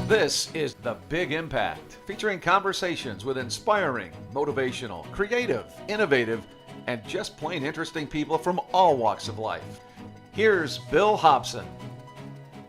This is The Big Impact, featuring conversations with inspiring, motivational, creative, innovative, and just plain interesting people from all walks of life. Here's Bill Hobson.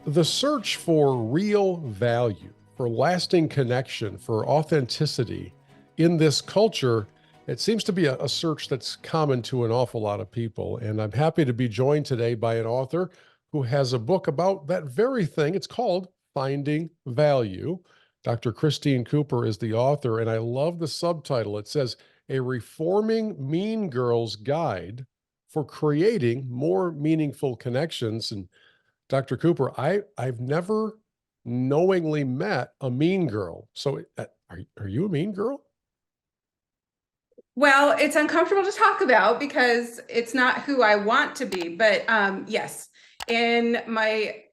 The search for real value, for lasting connection, for authenticity in this culture, it seems to be a search that's common to an awful lot of people. And I'm happy to be joined today by an author who has a book about that very thing. It's called Finding Value. Dr. Christine Cooper is the author, and I love the subtitle. It says, A Reforming Mean Girl's Guide for Creating More Meaningful Connections. And Dr. Cooper, I've never knowingly met a mean girl. So are you a mean girl? Well, it's uncomfortable to talk about because it's not who I want to be. But yes, in my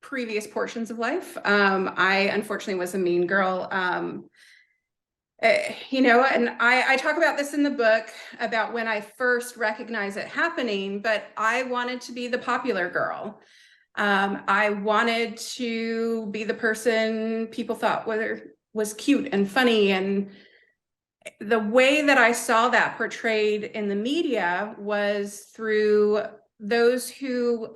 previous portions of life, I unfortunately was a mean girl. And I talk about this in the book about when I first recognized it happening, but I wanted to be the popular girl. I wanted to be the person people thought was cute and funny. And the way that I saw that portrayed in the media was through those who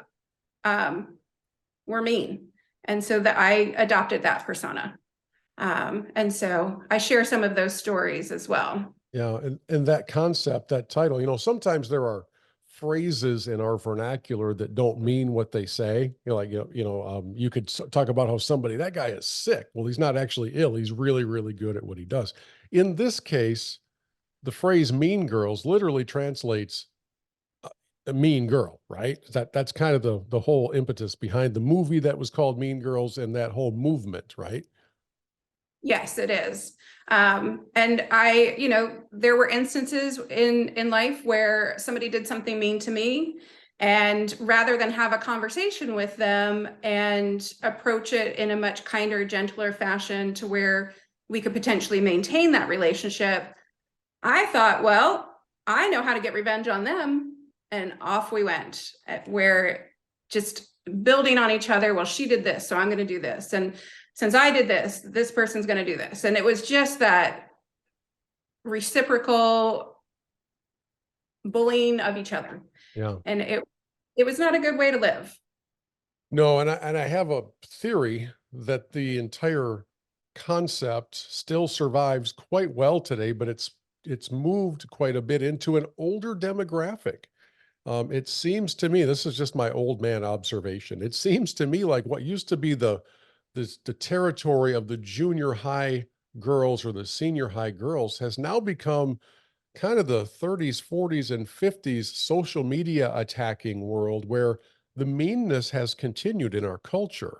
were mean. And so that I adopted that persona. And so I share some of those stories as well. Yeah, and that concept, that title, sometimes there are phrases in our vernacular that don't mean what they say. You could talk about how that guy is sick. Well, he's not actually ill. He's really, really good at what he does. In this case, the phrase mean girls literally translates a mean girl, right? That's kind of the whole impetus behind the movie that was called Mean Girls and that whole movement, right? Yes, it is. And there were instances in life where somebody did something mean to me, and rather than have a conversation with them and approach it in a much kinder, gentler fashion to where we could potentially maintain that relationship, I thought, well, I know how to get revenge on them. And off we went, where just building on each other. Well, she did this, so I'm going to do this. And since I did this person's going to do this. And it was just that reciprocal bullying of each other. Yeah. And it was not a good way to live. No, and I have a theory that the entire concept still survives quite well today, but it's moved quite a bit into an older demographic. It seems to me, this is just my old man observation. It seems to me like what used to be the territory of the junior high girls or the senior high girls has now become kind of the 30s, 40s, and 50s social media attacking world where the meanness has continued in our culture,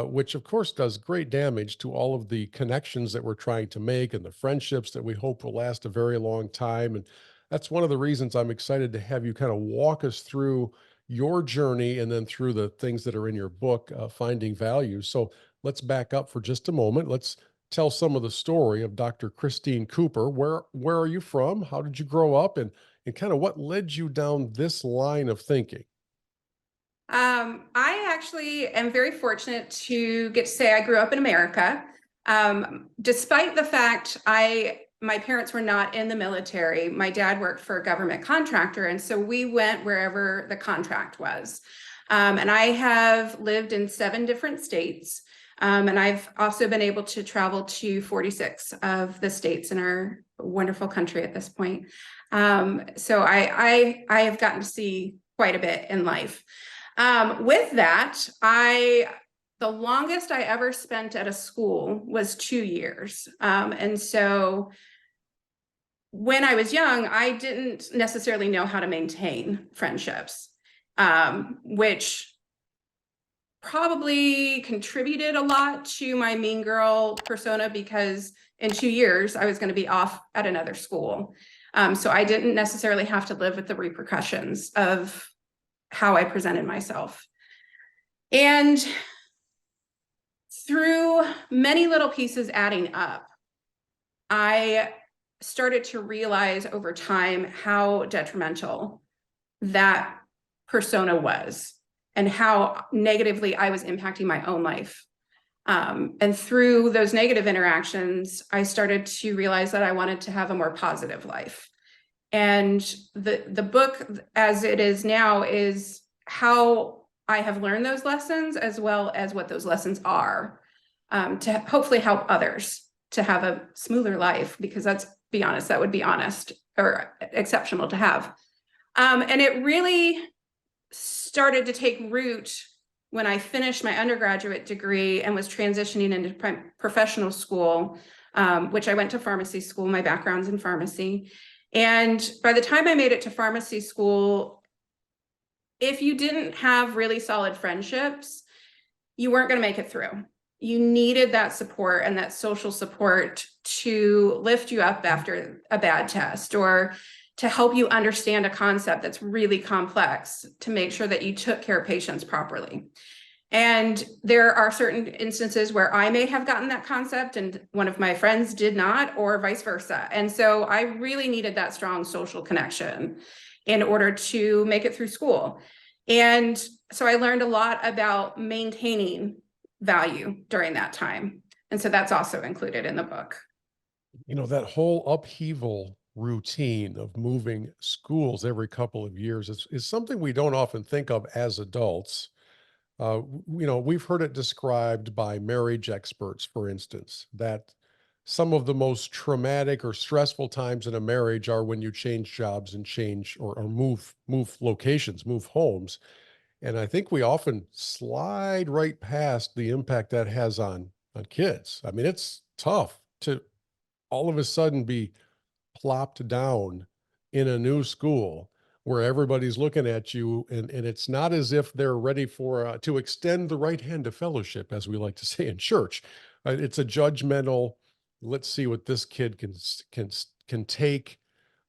which of course does great damage to all of the connections that we're trying to make and the friendships that we hope will last a very long time. And that's one of the reasons I'm excited to have you kind of walk us through your journey and then through the things that are in your book, Finding Value. So let's back up for just a moment. Let's tell some of the story of Dr. Christine Cooper. Where are you from? How did you grow up? And kind of what led you down this line of thinking? I actually am very fortunate to get to say I grew up in America. Despite the fact my parents were not in the military, my dad worked for a government contractor, and so we went wherever the contract was. And I have lived in 7 different states, and I've also been able to travel to 46 of the states in our wonderful country at this point. So I have gotten to see quite a bit in life. With that, the longest I ever spent at a school was 2 years. And so when I was young, I didn't necessarily know how to maintain friendships, which probably contributed a lot to my mean girl persona, because in 2 years, I was going to be off at another school. So I didn't necessarily have to live with the repercussions of how I presented myself. And through many little pieces adding up, I started to realize over time how detrimental that persona was and how negatively I was impacting my own life. And through those negative interactions, I started to realize that I wanted to have a more positive life. And the book, as it is now, is how I have learned those lessons, as well as what those lessons are, to hopefully help others to have a smoother life, because that's, be honest, that would be honest or exceptional to have. And it really started to take root when I finished my undergraduate degree and was transitioning into professional school, which I went to pharmacy school. My background's in pharmacy. And by the time I made it to pharmacy school, if you didn't have really solid friendships, you weren't going to make it through. You needed that support and that social support to lift you up after a bad test, or to help you understand a concept that's really complex, to make sure that you took care of patients properly. And there are certain instances where I may have gotten that concept and one of my friends did not, or vice versa. And so I really needed that strong social connection in order to make it through school. And so I learned a lot about maintaining value during that time. And so that's also included in the book. You know, that whole upheaval routine of moving schools every couple of years is something we don't often think of as adults. You know, we've heard it described by marriage experts, for instance, that some of the most traumatic or stressful times in a marriage are when you change jobs and change or move locations, move homes. And I think we often slide right past the impact that has on kids. I mean, it's tough to all of a sudden be plopped down in a new school where everybody's looking at you, and it's not as if they're ready for to extend the right hand of fellowship, as we like to say in church. It's a judgmental, let's see what this kid can take,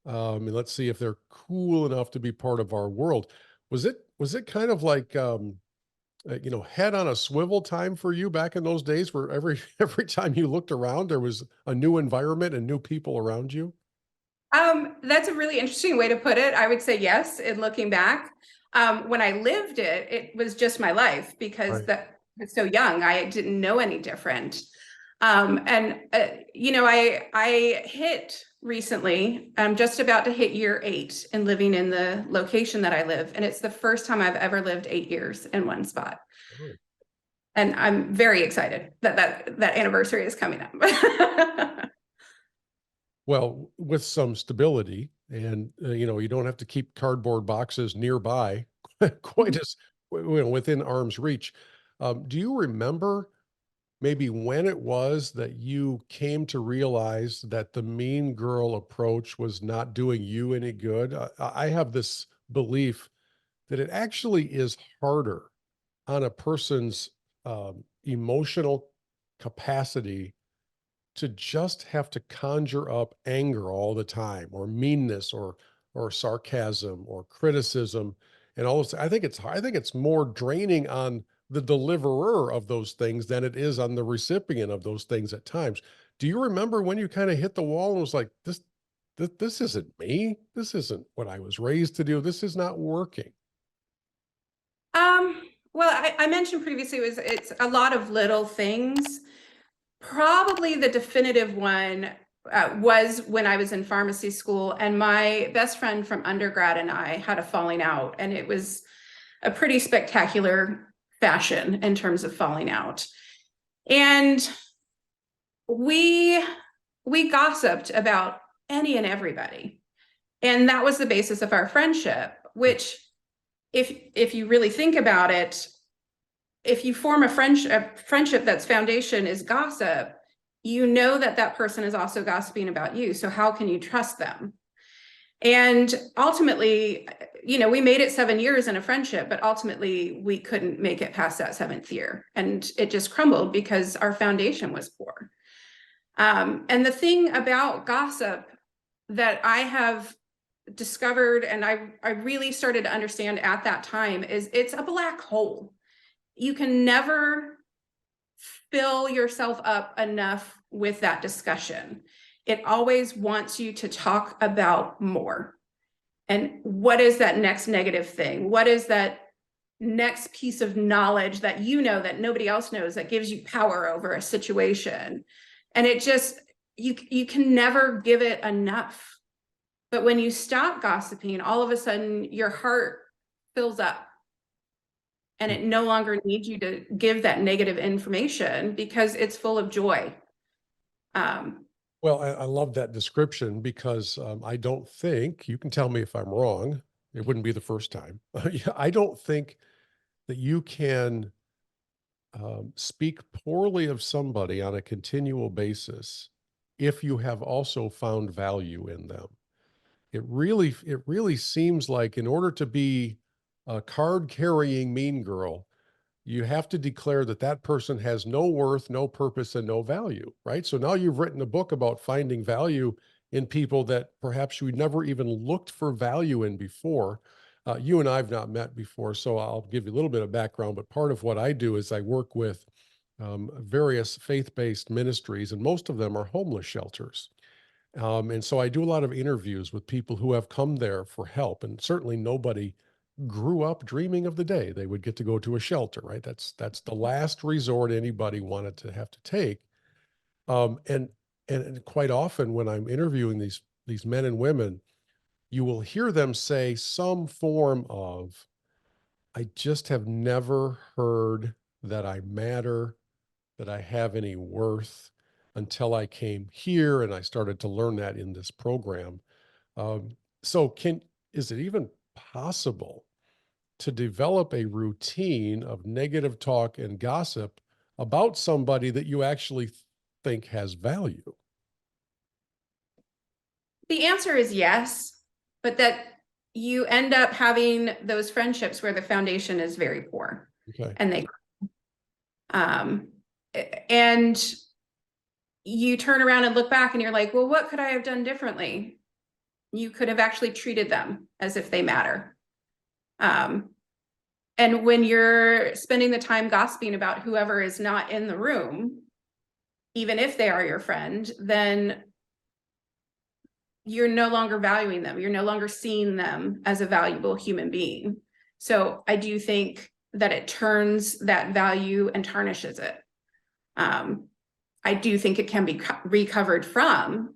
and let's see if they're cool enough to be part of our world. Was it kind of like you know, head on a swivel time for you back in those days, where every every time you looked around there was a new environment and new people around you? That's a really interesting way to put it. I would say yes, in looking back. When I lived it, it was just my life, because Right. that I was so young, I didn't know any different. And you know, I hit recently, I'm just about to hit year 8 in living in the location that I live, and it's the first time I've ever lived 8 years in one spot. Oh. And I'm very excited that that anniversary is coming up. Well, with some stability, and you know, you don't have to keep cardboard boxes nearby, quite as within arm's reach. Do you remember maybe when it was that you came to realize that the mean girl approach was not doing you any good? I have this belief that it actually is harder on a person's emotional capacity to just have to conjure up anger all the time, or meanness, or sarcasm, or criticism, and all this. I think it's more draining on the deliverer of those things than it is on the recipient of those things at times. Do you remember when you kind of hit the wall and was like, this isn't me. This isn't what I was raised to do. This is not working. Um, well, I mentioned previously, it's a lot of little things. Probably the definitive one was when I was in pharmacy school, and my best friend from undergrad and I had a falling out, and it was a pretty spectacular fashion in terms of falling out. And we gossiped about any and everybody. And that was the basis of our friendship, which if you really think about it, if you form a friendship that's foundation is gossip, you know that that person is also gossiping about you. So how can you trust them? And ultimately, you know, we made it 7 years in a friendship, but ultimately we couldn't make it past that 7th year. And it just crumbled because our foundation was poor. And the thing about gossip that I have discovered, and I really started to understand at that time, is it's a black hole. You can never fill yourself up enough with that discussion. It always wants you to talk about more. And what is that next negative thing? What is that next piece of knowledge that you know that nobody else knows, that gives you power over a situation. And it just, you can never give it enough. But when you stop gossiping, all of a sudden your heart fills up and it no longer needs you to give that negative information because it's full of joy. Well, I love that description because I don't think, you can tell me if I'm wrong, it wouldn't be the first time. I don't think that you can speak poorly of somebody on a continual basis if you have also found value in them. It really seems like in order to be a card carrying mean girl, you have to declare that that person has no worth, no purpose, and no value, right? So now you've written a book about finding value in people that perhaps you never even looked for value in before. You and I have not met before, so I'll give you a little bit of background, but part of what I do is I work with various faith-based ministries, and most of them are homeless shelters. And so I do a lot of interviews with people who have come there for help, and certainly nobody grew up dreaming of the day they would get to go to a shelter, right? That's the last resort anybody wanted to have to take. And quite often when I'm interviewing these men and women, you will hear them say some form of, I just have never heard that I matter, that I have any worth until I came here and I started to learn that in this program. So is it even possible to develop a routine of negative talk and gossip about somebody that you actually think has value? The answer is yes, but that you end up having those friendships where the foundation is very poor. Okay. And um, and you turn around and look back and you're like, well, what could I have done differently? You could have actually treated them as if they matter. And when you're spending the time gossiping about whoever is not in the room, even if they are your friend, then you're no longer valuing them. You're no longer seeing them as a valuable human being. So I do think that it turns that value and tarnishes it. I do think it can be recovered from,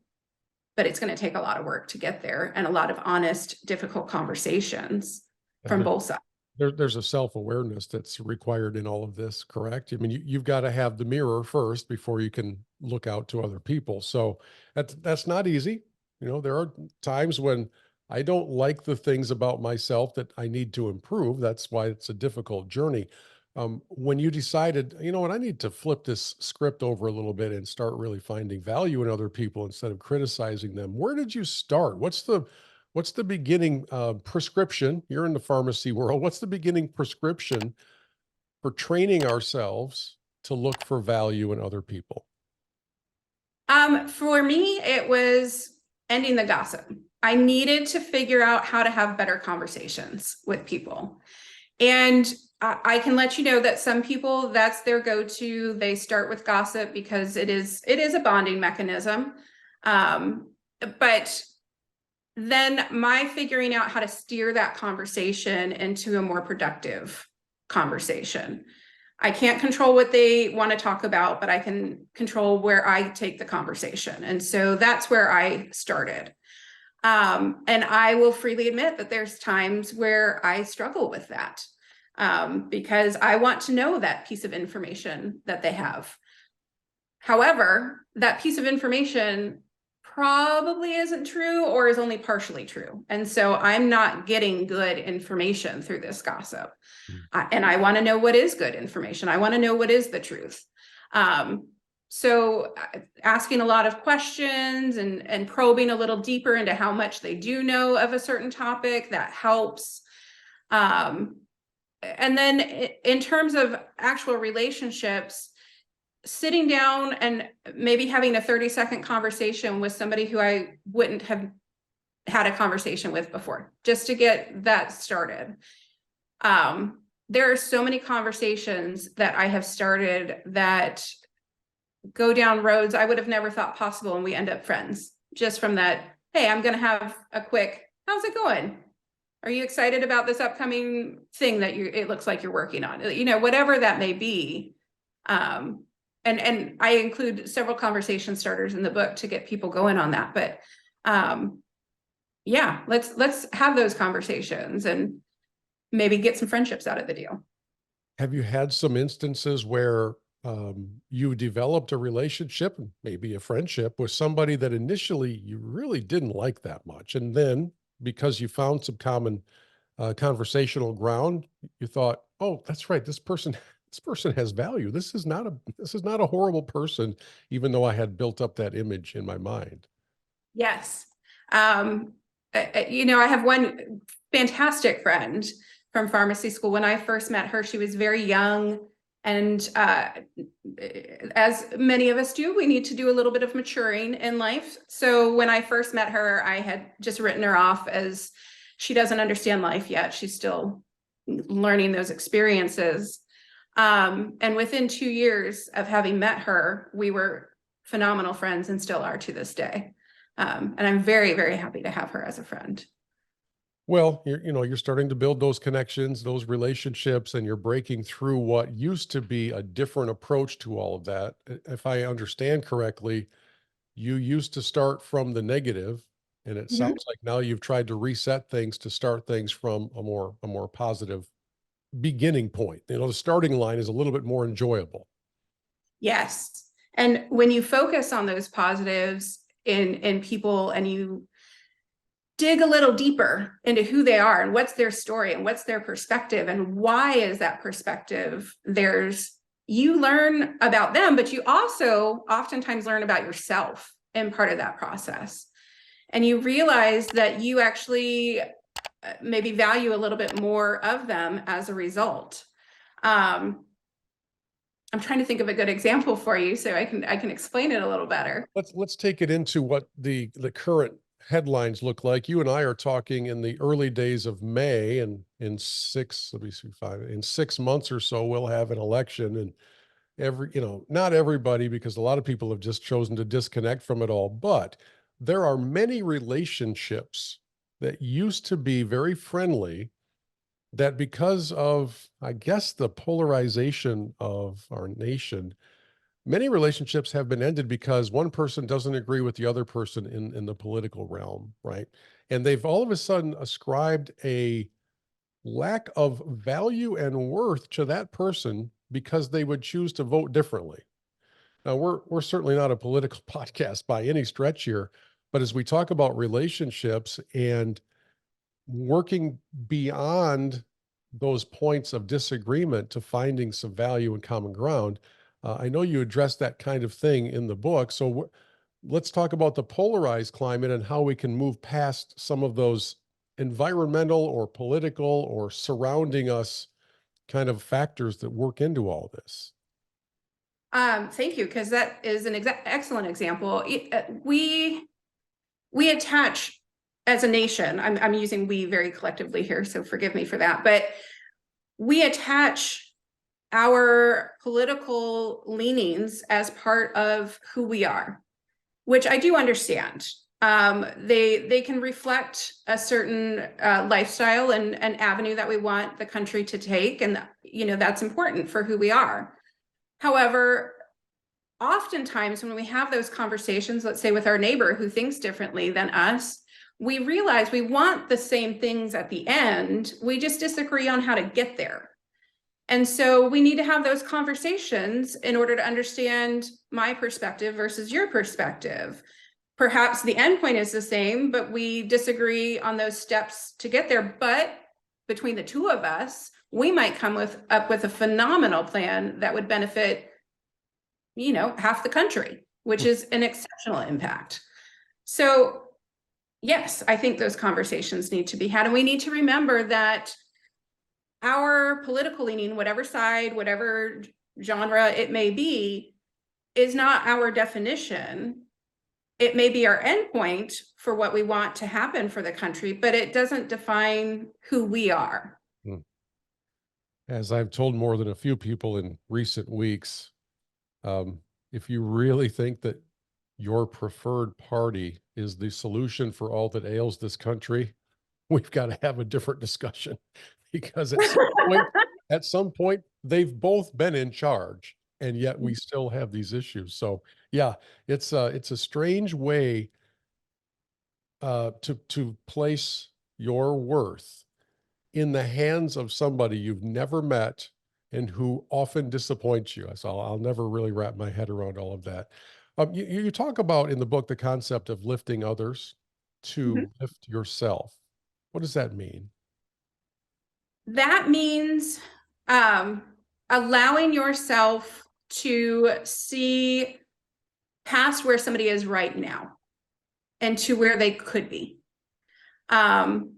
but it's going to take a lot of work to get there and a lot of honest, difficult conversations from both sides. There's a self-awareness that's required in all of this, correct? I mean, you've got to have the mirror first before you can look out to other people. So that's not easy. You know, there are times when I don't like the things about myself that I need to improve. That's why it's a difficult journey. When you decided, you know what, I need to flip this script over a little bit and start really finding value in other people instead of criticizing them, where did you start? What's the beginning prescription? You're in the pharmacy world. What's the beginning prescription for training ourselves to look for value in other people? For me, it was ending the gossip. I needed to figure out how to have better conversations with people. And I can let you know that some people, that's their go-to. They start with gossip because it is a bonding mechanism. But then my figuring out how to steer that conversation into a more productive conversation. I can't control what they want to talk about, but I can control where I take the conversation. And so that's where I started. And I will freely admit that there's times where I struggle with that because I want to know that piece of information that they have. However, that piece of information probably isn't true or is only partially true. And so I'm not getting good information through this gossip. And I want to know what is good information. I want to know what is the truth. So asking a lot of questions and probing a little deeper into how much they do know of a certain topic, that helps. And then in terms of actual relationships, sitting down and maybe having a 30-second conversation with somebody who I wouldn't have had a conversation with before, just to get that started. There are so many conversations that I have started that go down roads I would have never thought possible, and we end up friends just from that. Hey, I'm going to have a quick, how's it going? Are you excited about this upcoming thing that it looks like you're working on? You know, whatever that may be. And I include several conversation starters in the book to get people going on that. But yeah, let's have those conversations and maybe get some friendships out of the deal. Have you had some instances where you developed a relationship, maybe a friendship with somebody that initially you really didn't like that much, and then because you found some common conversational ground, you thought, "Oh, that's right. this person has value. This is not a horrible person," even though I had built up that image in my mind. Yes. You know, I have one fantastic friend from pharmacy school. When I first met her, she was very young. And as many of us do, we need to do a little bit of maturing in life. So when I first met her, I had just written her off as she doesn't understand life yet. She's still learning those experiences. And within 2 years of having met her, we were phenomenal friends and still are to this day. And I'm very, very happy to have her as a friend. Well, you're starting to build those connections, those relationships, and you're breaking through what used to be a different approach to all of that. If I understand correctly, you used to start from the negative, and it Mhm. sounds like now you've tried to reset things to start things from a more positive beginning point. The starting line is a little bit more enjoyable. Yes. And when you focus on those positives in people and you dig a little deeper into who they are and what's their story and what's their perspective and why is that perspective you learn about them, but you also oftentimes learn about yourself in part of that process. And you realize that you actually maybe value a little bit more of them as a result. Um, I'm trying to think of a good example for you so I can explain it a little better. Let's take it into what the current headlines look like. You and I are talking in the early days of May, and let me see, in 6 months or so, we'll have an election. And not everybody, because a lot of people have just chosen to disconnect from it all, but there are many relationships that used to be very friendly that, because of, I guess, the polarization of our nation, many relationships have been ended because one person doesn't agree with the other person in the political realm, right? And they've all of a sudden ascribed a lack of value and worth to that person because they would choose to vote differently. Now, we're certainly not a political podcast by any stretch here, but as we talk about relationships and working beyond those points of disagreement to finding some value and common ground, I know you address that kind of thing in the book. So let's talk about the polarized climate and how we can move past some of those environmental or political or surrounding us kind of factors that work into all this. Thank you, because that is an excellent example. We attach as a nation. I'm using we very collectively here, so forgive me for that. But we attach our political leanings as part of who we are, which I do understand. They can reflect a certain lifestyle and an avenue that we want the country to take, and that's important for who we are. However, oftentimes when we have those conversations, let's say with our neighbor who thinks differently than us, we realize we want the same things at the end. We just disagree on how to get there. And so we need to have those conversations in order to understand my perspective versus your perspective. Perhaps the end point is the same, but we disagree on those steps to get there. But between the two of us, we might come up with a phenomenal plan that would benefit half the country, which is an exceptional impact. So yes, I think those conversations need to be had. And we need to remember that our political leaning, whatever side, whatever genre it may be, is not our definition. It may be our endpoint for what we want to happen for the country, but it doesn't define who we are. As I've told more than a few people in recent weeks, if you really think that your preferred party is the solution for all that ails this country, we've got to have a different discussion because at some point, they've both been in charge, and yet we still have these issues. So yeah, it's a strange way to place your worth in the hands of somebody you've never met and who often disappoints you. So I'll never really wrap my head around all of that. You talk about in the book the concept of lifting others Mhm. to lift yourself. What does that mean? That means allowing yourself to see past where somebody is right now and to where they could be. And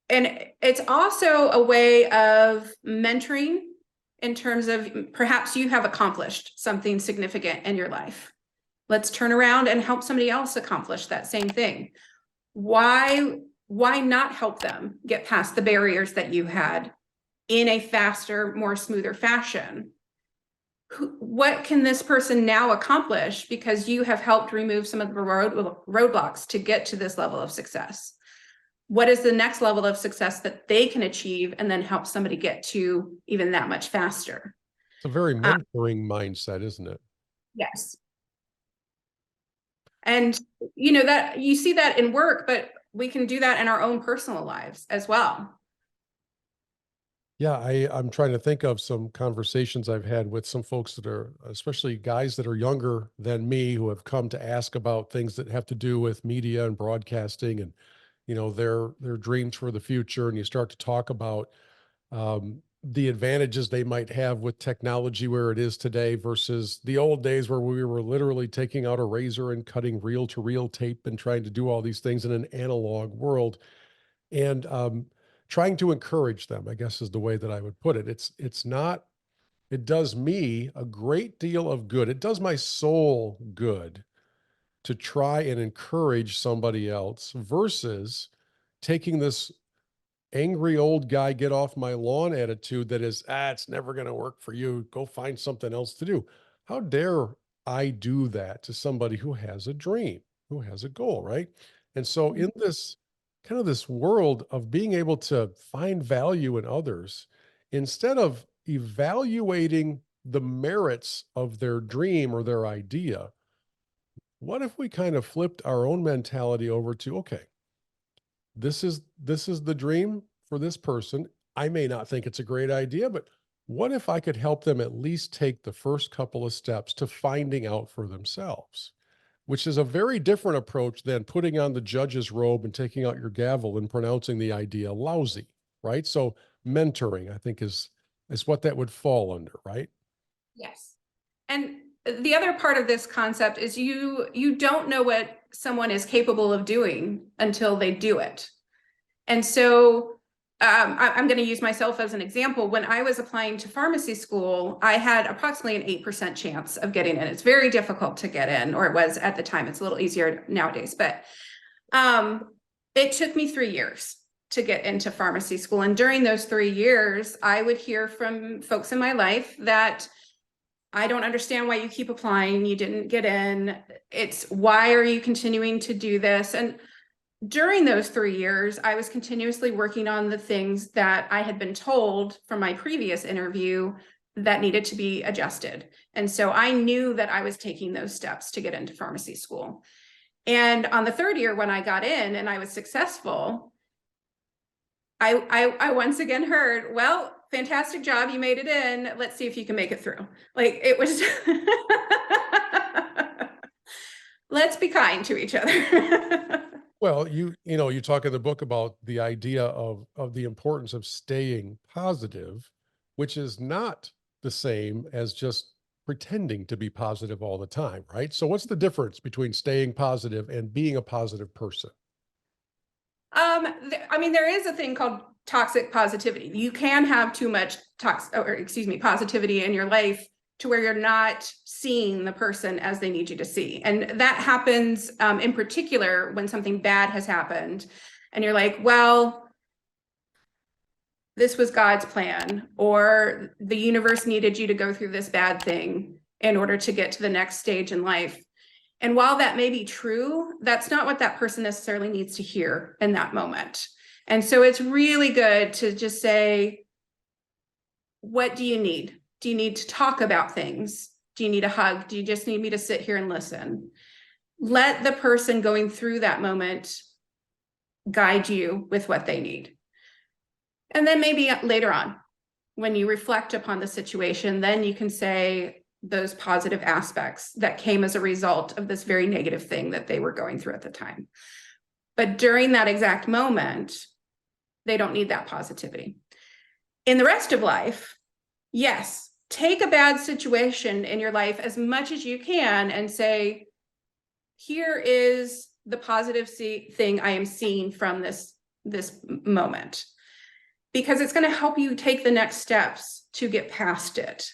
it's also a way of mentoring in terms of perhaps you have accomplished something significant in your life. Let's turn around and help somebody else accomplish that same thing. Why not help them get past the barriers that you had in a faster, more smoother fashion? What can this person now accomplish because you have helped remove some of the roadblocks to get to this level of success? What is the next level of success that they can achieve and then help somebody get to even that much faster? It's a very mentoring mindset, isn't it? Yes. And you know that you see that in work, but we can do that in our own personal lives as well. Yeah, I'm trying to think of some conversations I've had with some folks that are, especially guys that are younger than me, who have come to ask about things that have to do with media and broadcasting and, their dreams for the future. And you start to talk about the advantages they might have with technology where it is today versus the old days where we were literally taking out a razor and cutting reel to reel tape and trying to do all these things in an analog world. And trying to encourage them, I guess, is the way that I would put it. It's not, it does me a great deal of good. It does my soul good to try and encourage somebody else versus taking this angry old guy get off my lawn attitude that is, it's never going to work for you. Go find something else to do. How dare I do that to somebody who has a dream, who has a goal, right? And so in this kind of this world of being able to find value in others, instead of evaluating the merits of their dream or their idea, what if we kind of flipped our own mentality over to, okay, this is the dream for this person. I may not think it's a great idea, but what if I could help them at least take the first couple of steps to finding out for themselves, which is a very different approach than putting on the judge's robe and taking out your gavel and pronouncing the idea lousy, right? So mentoring, I think, is what that would fall under, right? Yes. And the other part of this concept is you don't know what someone is capable of doing until they do it. And so I'm going to use myself as an example. When I was applying to pharmacy school, I had approximately an 8% chance of getting in. It's very difficult to get in, or it was at the time. It's a little easier nowadays, but it took me 3 years to get into pharmacy school. And during those 3 years, I would hear from folks in my life that I don't understand why you keep applying. You didn't get in. It's why are you continuing to do this? And during those 3 years, I was continuously working on the things that I had been told from my previous interview that needed to be adjusted. And so I knew that I was taking those steps to get into pharmacy school. And on the third year, when I got in and I was successful, I once again heard, well, fantastic job, you made it in. Let's see if you can make it through. Like it was, let's be kind to each other. Well, you talk in the book about the idea of the importance of staying positive, which is not the same as just pretending to be positive all the time, right? So what's the difference between staying positive and being a positive person? I mean, there is a thing called toxic positivity. You can have too much positivity in your life to where you're not seeing the person as they need you to see. And that happens in particular when something bad has happened and you're like, well, this was God's plan, or the universe needed you to go through this bad thing in order to get to the next stage in life. And while that may be true, that's not what that person necessarily needs to hear in that moment. And so it's really good to just say, what do you need? Do you need to talk about things? Do you need a hug? Do you just need me to sit here and listen? Let the person going through that moment guide you with what they need. And then maybe later on, when you reflect upon the situation, then you can say those positive aspects that came as a result of this very negative thing that they were going through at the time. But during that exact moment, they don't need that positivity. In the rest of life, yes, take a bad situation in your life as much as you can and say, here is the positive thing I am seeing from this moment, because it's going to help you take the next steps to get past it.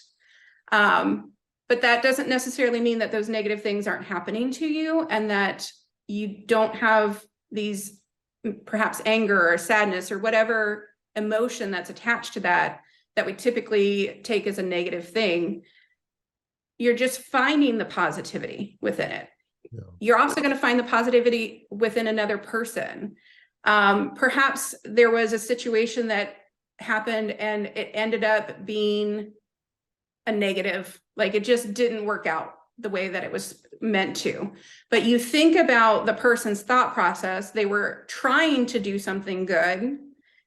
But that doesn't necessarily mean that those negative things aren't happening to you and that you don't have these perhaps anger or sadness or whatever emotion that's attached to that we typically take as a negative thing. You're just finding the positivity within it. Yeah. You're also going to find the positivity within another person. Perhaps there was a situation that happened and it ended up being a negative, like it just didn't work out the way that it was meant to. But you think about the person's thought process. They were trying to do something good.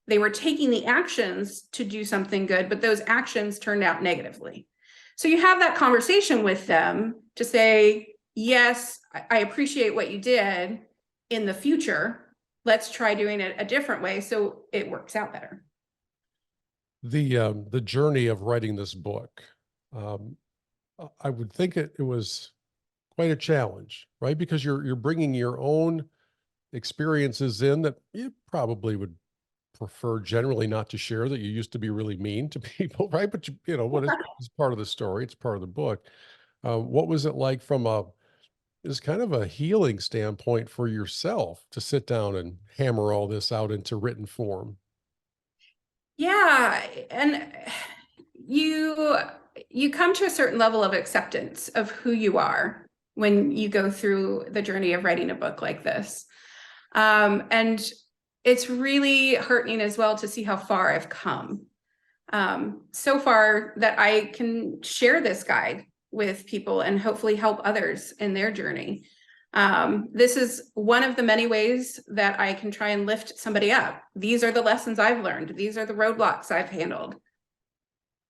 They were taking the actions to do something good, but those actions turned out negatively. So you have that conversation with them to say, yes, I appreciate what you did. In the future, let's try doing it a different way so it works out better. The journey of writing this book, I would think it was quite a challenge, right? Because you're bringing your own experiences in that you probably would prefer generally not to share, that you used to be really mean to people, right? But you know what is part of the story. It's part of the book. What was it like from is kind of a healing standpoint for yourself to sit down and hammer all this out into written form? Yeah, and you come to a certain level of acceptance of who you are when you go through the journey of writing a book like this. And it's really heartening as well to see how far I've come. So far that I can share this guide with people and hopefully help others in their journey. This is one of the many ways that I can try and lift somebody up. These are the lessons I've learned. These are the roadblocks I've handled.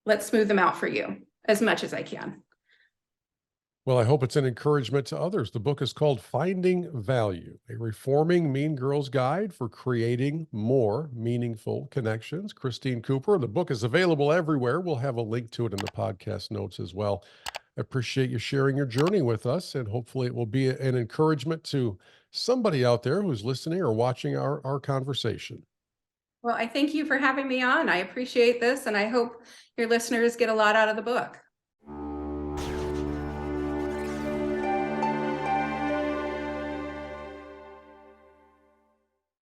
Let's smooth them out for you as much as I can. Well, I hope it's an encouragement to others. The book is called Finding Value, a reforming mean girl's guide for creating more meaningful connections. Christine Cooper, the book is available everywhere. We'll have a link to it in the podcast notes as well. I appreciate you sharing your journey with us, and hopefully it will be an encouragement to somebody out there who's listening or watching our conversation. Well, I thank you for having me on. I appreciate this, and I hope your listeners get a lot out of the book.